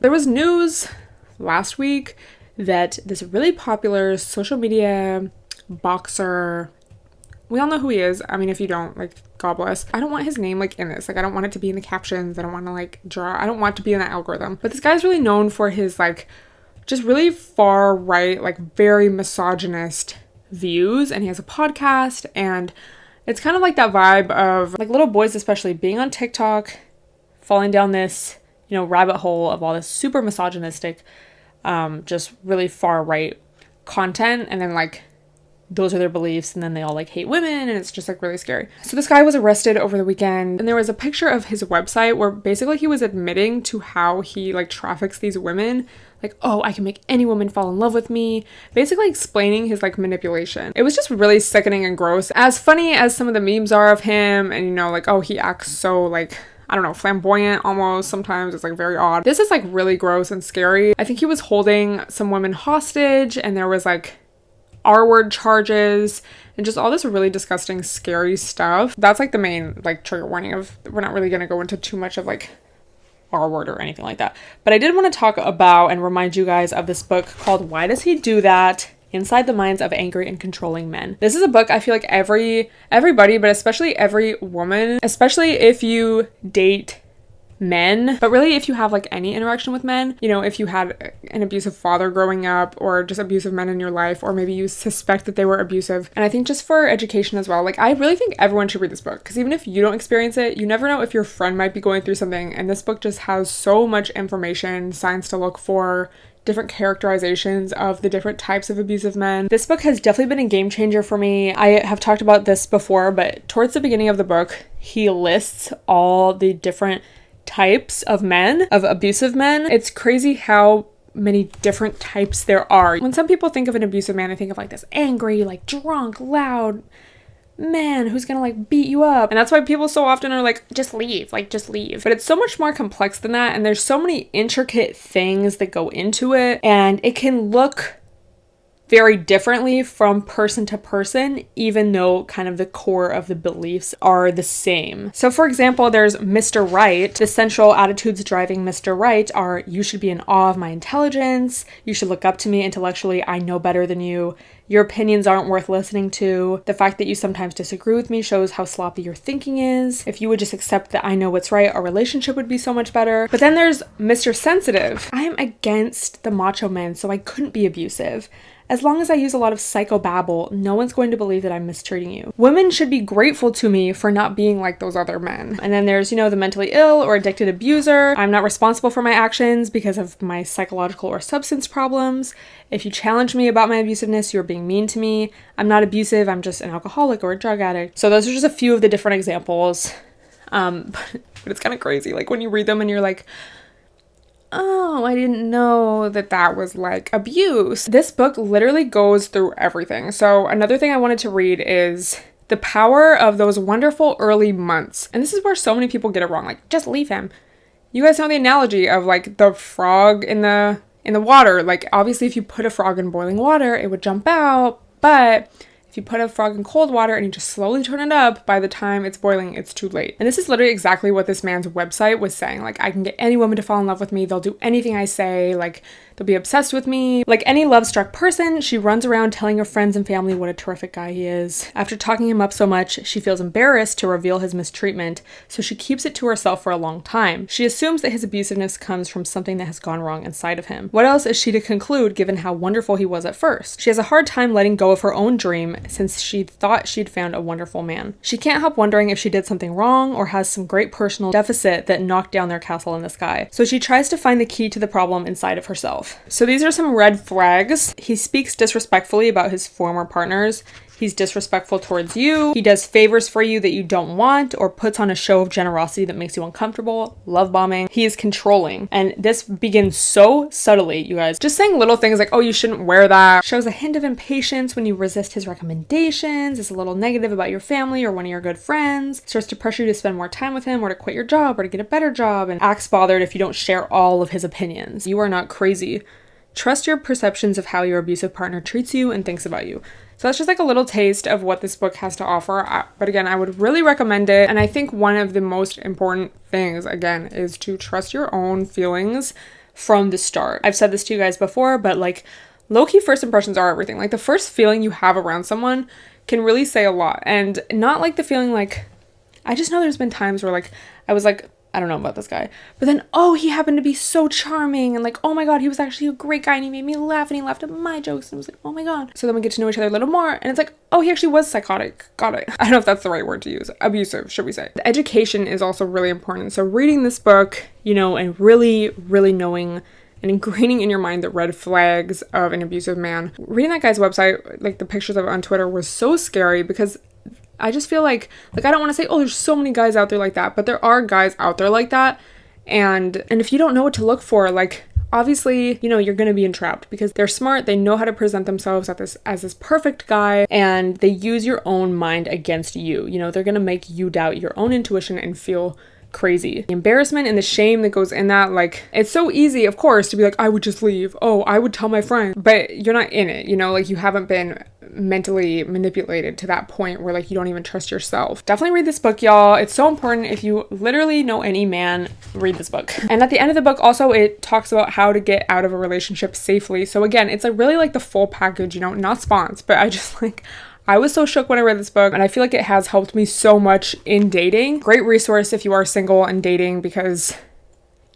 There was news last week that this really popular social media boxer, we all know who he is. I mean, if you don't, like, God bless. I don't want his name, like, in this. Like, I don't want it to be in the captions. I don't want to, like, I don't want it to be in the algorithm. But this guy's really known for his, like, just really far right, like, very misogynist views. And he has a podcast, and it's kind of like that vibe of, like, little boys especially being on TikTok, falling down this, rabbit hole of all this super misogynistic, just really far right content, and then, like, those are their beliefs, and then they all, like, hate women, and it's just, like, really scary. So this guy was arrested over the weekend, and there was a picture of his website where basically he was admitting to how he, like, traffics these women. Like, oh, I can make any woman fall in love with me. Basically explaining his, like, manipulation. It was just really sickening and gross. As funny as some of the memes are of him, and, like, oh, he acts so, like, I don't know, flamboyant almost. Sometimes it's, like, very odd. This is, like, really gross and scary. I think he was holding some women hostage, and there was, like, R-word charges and just all this really disgusting, scary stuff. That's, like, the main, like, trigger warning of, we're not really going to go into too much of, like, R-word or anything like that. But I did want to talk about and remind you guys of this book called Why Does He Do That? Inside the Minds of Angry and Controlling Men. This is a book I feel like everybody, but especially every woman, especially if you date men, but really if you have, like, any interaction with men, if you had an abusive father growing up, or just abusive men in your life, or maybe you suspect that they were abusive. And I think just for education as well, like, I really think everyone should read this book, because even if you don't experience it, you never know if your friend might be going through something, and this book just has so much information, signs to look for, different characterizations of the different types of abusive men. This book has definitely been a game changer for me. I have talked about this before, but towards the beginning of the book, he lists all the different types of men, of abusive men. It's crazy how many different types there are. When some people think of an abusive man, I think of, like, this angry, like, drunk, loud man who's gonna, like, beat you up. And that's why people so often are like, just leave, like, just leave. But it's so much more complex than that, and there's so many intricate things that go into it, and it can look very differently from person to person, even though kind of the core of the beliefs are the same. So for example, there's Mr. Right. The central attitudes driving Mr. Right are, you should be in awe of my intelligence, you should look up to me intellectually, I know better than you, your opinions aren't worth listening to, the fact that you sometimes disagree with me shows how sloppy your thinking is, if you would just accept that I know what's right, our relationship would be so much better. But then there's Mr. Sensitive. I am against the macho men, so I couldn't be abusive. As long as I use a lot of psychobabble, no one's going to believe that I'm mistreating you. Women should be grateful to me for not being like those other men. And then there's, the mentally ill or addicted abuser. I'm not responsible for my actions because of my psychological or substance problems. If you challenge me about my abusiveness, you're being mean to me. I'm not abusive, I'm just an alcoholic or a drug addict. So those are just a few of the different examples. But it's kind of crazy. Like, when you read them and you're like, oh, I didn't know that was, like, abuse. This book literally goes through everything. So another thing I wanted to read is the power of those wonderful early months. And this is where so many people get it wrong. Like, just leave him. You guys know the analogy of, like, the frog in the water. Like, obviously if you put a frog in boiling water, it would jump out. But if you put a frog in cold water and you just slowly turn it up, by the time it's boiling, it's too late. And this is literally exactly what this man's website was saying. Like, I can get any woman to fall in love with me. They'll do anything I say. Like, they'll be obsessed with me. Like any love-struck person, she runs around telling her friends and family what a terrific guy he is. After talking him up so much, she feels embarrassed to reveal his mistreatment, so she keeps it to herself for a long time. She assumes that his abusiveness comes from something that has gone wrong inside of him. What else is she to conclude given how wonderful he was at first? She has a hard time letting go of her own dream since she thought she'd found a wonderful man. She can't help wondering if she did something wrong or has some great personal deficit that knocked down their castle in the sky. So she tries to find the key to the problem inside of herself. So these are some red flags. He speaks disrespectfully about his former partners. He's disrespectful towards you. He does favors for you that you don't want or puts on a show of generosity that makes you uncomfortable. Love bombing. He is controlling. And this begins so subtly, you guys. Just saying little things like, oh, you shouldn't wear that. Shows a hint of impatience when you resist his recommendations. Is a little negative about your family or one of your good friends. Starts to pressure you to spend more time with him or to quit your job or to get a better job. And acts bothered if you don't share all of his opinions. You are not crazy. Trust your perceptions of how your abusive partner treats you and thinks about you. So that's just like a little taste of what this book has to offer. But again, I would really recommend it. And I think one of the most important things, again, is to trust your own feelings. from the start. I've said this to you guys before, but like low-key first impressions are everything. Like the first feeling you have around someone can really say a lot. And not like the feeling like, I just know there's been times where like I was like, I don't know about this guy, but then, oh, he happened to be so charming, and like, oh my god, he was actually a great guy, and he made me laugh, and he laughed at my jokes, and I was like, oh my god. So then we get to know each other a little more, and it's like, oh, he actually was psychotic. Got it. I don't know if that's the right word to use. Abusive, should we say. The education is also really important. So reading this book, you know, and really, really knowing and ingraining in your mind the red flags of an abusive man. Reading that guy's website, like the pictures of it on Twitter, was so scary because I just feel like I don't want to say, oh, there's so many guys out there like that, but there are guys out there like that. And if you don't know what to look for, like, obviously, you know, you're going to be entrapped because they're smart. They know how to present themselves as this perfect guy, and they use your own mind against you. You know, they're going to make you doubt your own intuition and feel crazy. The embarrassment and the shame that goes in that, like, it's so easy, of course, to be like, I would just leave. Oh, I would tell my friend. But you're not in it, you know, like you haven't been mentally manipulated to that point where like you don't even trust yourself. Definitely read this book, y'all. It's so important. If you literally know any man, read this book. And at the end of the book also, it talks about how to get out of a relationship safely. So again, it's like really like the full package, you know, not spons, but I just like, I was so shook when I read this book, and I feel like it has helped me so much in dating. Great resource if you are single and dating, because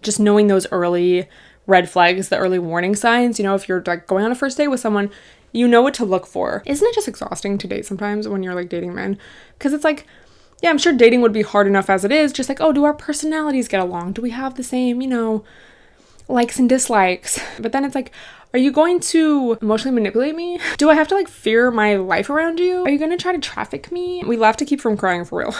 just knowing those early red flags, the early warning signs, you know, if you're like going on a first date with someone, you know what to look for. Isn't it just exhausting to date sometimes when you're like dating men? Because it's like, yeah, I'm sure dating would be hard enough as it is. Just like, oh, do our personalities get along? Do we have the same, you know, likes and dislikes? But then it's like, are you going to emotionally manipulate me? Do I have to like fear my life around you? Are you going to try to traffic me? We laugh to keep from crying, for real.